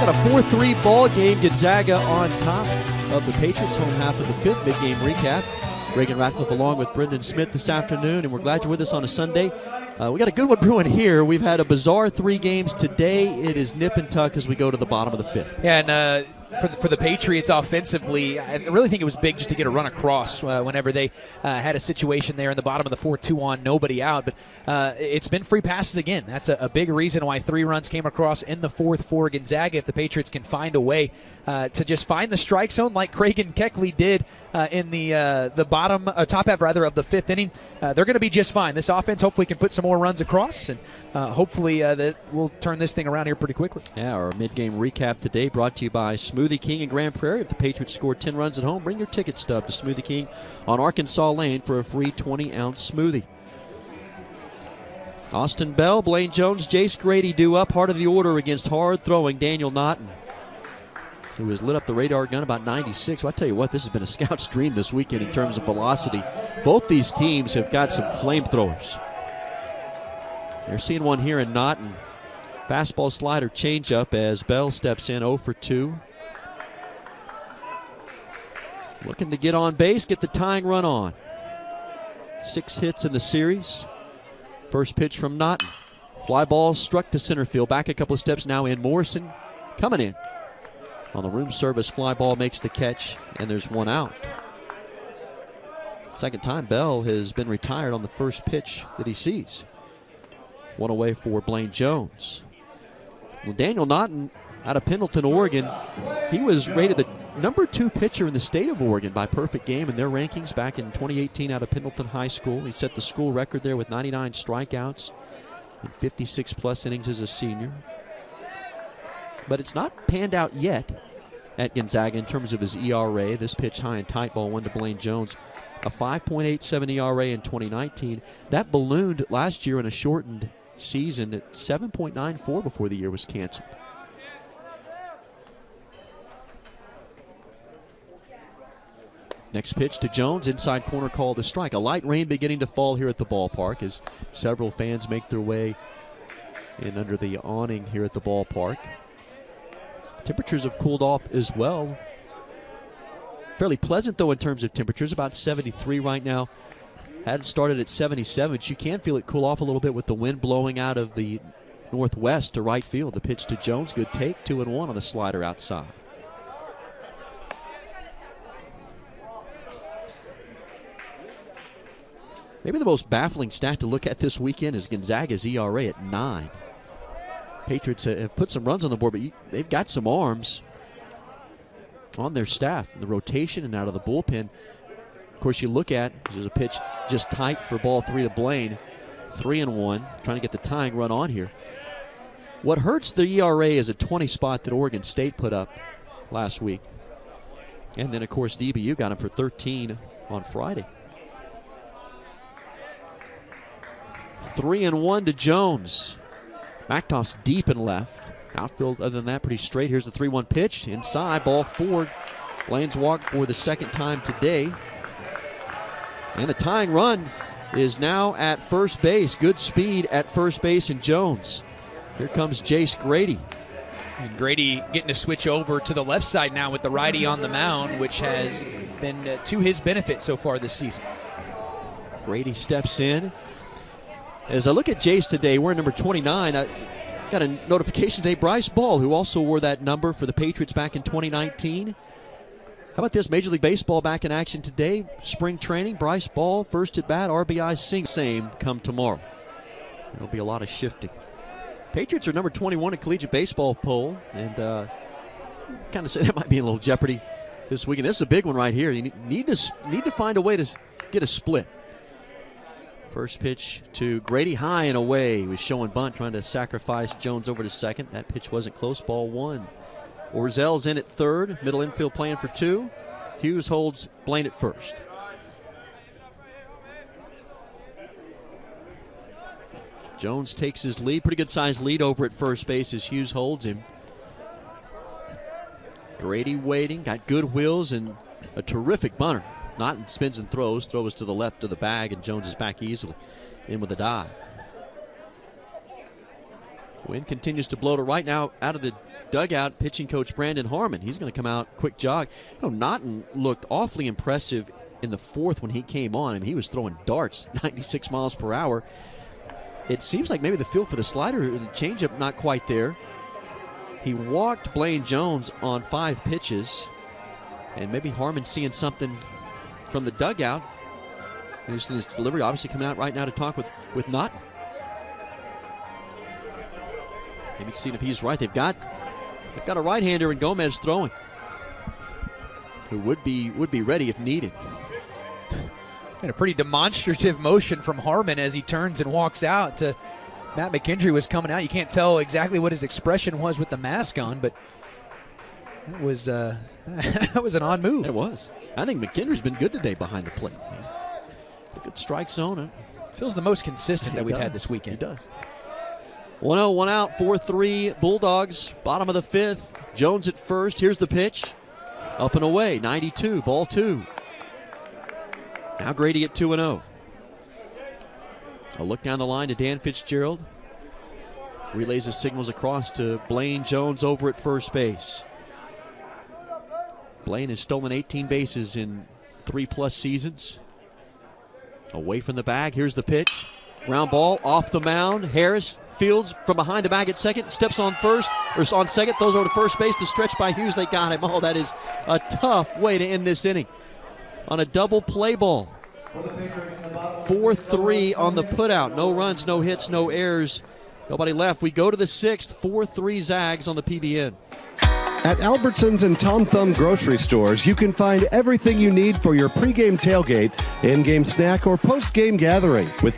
Got a 4-3 ball game. Gonzaga on top of the Patriots. Home half of the fifth. Big game recap. Reagan Ratcliffe along with Brendan Smith this afternoon, and we're glad you're with us on a Sunday. We got a good one brewing here. We've had a bizarre 3 games today. It is nip and tuck as we go to the bottom of the fifth. Yeah, and for the Patriots offensively, I really think it was big just to get a run across whenever they had a situation there in the bottom of the 4-2 on nobody out. But it's been free passes again. That's a big reason why 3 runs came across in the fourth for Gonzaga. If the Patriots can find a way to just find the strike zone like Craig and Keckley did in the bottom, top half rather, of the fifth inning, they're going to be just fine. This offense hopefully can put some more runs across, and hopefully that we'll turn this thing around here pretty quickly. Yeah, our mid-game recap today brought to you by Smoothie King in Grand Prairie. If the Patriots score 10 runs at home, bring your ticket stub to Smoothie King on Arkansas Lane for a free 20-ounce smoothie. Austin Bell, Blaine Jones, Jace Grady due up. Heart of the order against hard-throwing Daniel Naughton, who has lit up the radar gun about 96. Well, I tell you what, this has been a scout's dream this weekend in terms of velocity. Both these teams have got some flamethrowers. They're seeing one here in Naughton. Fastball, slider, changeup as Bell steps in 0 for 2. Looking to get on base, get the tying run on. 6 hits in the series. First pitch from Naughton. Fly ball struck to center field. Back a couple of steps now in. Morrison coming in. On the room service, fly ball makes the catch, and there's 1 out. Second time Bell has been retired on the first pitch that he sees. 1 away for Blaine Jones. Well, Daniel Naughton out of Pendleton, Oregon, he was rated the number 2 pitcher in the state of Oregon by Perfect Game in their rankings back in 2018 out of Pendleton High School. He set the school record there with 99 strikeouts and 56-plus innings as a senior. But it's not panned out yet at Gonzaga in terms of his ERA. This pitch high and tight, ball 1 to Blaine Jones. A 5.87 ERA in 2019. That ballooned last year in a shortened season at 7.94 before the year was canceled. Next pitch to Jones, inside corner, called a strike. A light rain beginning to fall here at the ballpark as several fans make their way in under the awning here at the ballpark. Temperatures have cooled off as well. Fairly pleasant, though, in terms of temperatures. About 73 right now. Had started at 77, but you can feel it cool off a little bit with the wind blowing out of the northwest to right field. The pitch to Jones, good take, 2-1 on the slider outside. Maybe the most baffling stat to look at this weekend is Gonzaga's ERA at 9. Patriots have put some runs on the board, but they've got some arms on their staff. The rotation and out of the bullpen. Of course, you look at, there's a pitch just tight for ball 3 to Blaine. 3-1, trying to get the tying run on here. What hurts the ERA is a 20 spot that Oregon State put up last week. And then, of course, DBU got him for 13 on Friday. 3-1 to Jones. Mactoff's deep and left. Outfield, other than that, pretty straight. Here's the 3-1 pitch. Inside, ball 4. Blaine's walked for the second time today. And the tying run is now at first base. Good speed at first base, and Jones. Here comes Jace Grady. And Grady getting to switch over to the left side now with the righty on the mound, which has been to his benefit so far this season. Grady steps in. As I look at Jace today, wearing number 29, I got a notification today. Bryce Ball, who also wore that number for the Patriots back in 2019. How about this? Major League Baseball back in action today. Spring training. Bryce Ball, first at bat. RBI same come tomorrow. There'll be a lot of shifting. Patriots are number 21 in collegiate baseball poll, and kind of say that might be in a little jeopardy this weekend. This is a big one right here. You need to find a way to get a split. First pitch to Grady, high and away. He was showing bunt, trying to sacrifice Jones over to second. That pitch wasn't close, ball 1. Orzel's in at third, middle infield playing for 2. Hughes holds Blaine at first. Jones takes his lead, pretty good sized lead over at first base as Hughes holds him. Grady waiting, got good wheels and a terrific bunter. Naughton spins and throws to the left of the bag, and Jones is back easily in with a dive. Wind continues to blow to right now. Out of the dugout, pitching coach Brandon Harmon. He's going to come out, quick jog. Naughton looked awfully impressive in the fourth when he came on, and he was throwing darts, 96 miles per hour. It seems like maybe the feel for the slider and the changeup not quite there. He walked Blaine Jones on 5 pitches, and maybe Harmon seeing something from the dugout. And just in his delivery, obviously coming out right now to talk with Naughton. Maybe seeing if he's right. They've got a right-hander in Gomez throwing, who would be ready if needed. And a pretty demonstrative motion from Harmon as he turns and walks out. To Matt McKendry was coming out. You can't tell exactly what his expression was with the mask on, but it was that was an odd move. It was. I think McKendry's been good today behind the plate. A good strike zone. Feels the most consistent that we've had this weekend. He does. 1-0, 1 out, 4-3 Bulldogs. Bottom of the 5th. Jones at first. Here's the pitch. Up and away. 92, ball 2. Now Grady at 2-0. A look down the line to Dan Fitzgerald. Relays his signals across to Blaine Jones over at first base. Blaine has stolen 18 bases in 3+ seasons. Away from the bag. Here's the pitch. Ground ball off the mound. Harris fields from behind the bag at second. Steps on first, or on second. Throws over to first base. The stretch by Hughes. They got him. Oh, that is a tough way to end this inning. On a double play ball. 4-3 on the putout. No runs, no hits, no errors. Nobody left. We go to the 6th. 4-3 Zags on the PBN. At Albertsons and Tom Thumb grocery stores, you can find everything you need for your pregame tailgate, in-game snack, or post-game gathering. With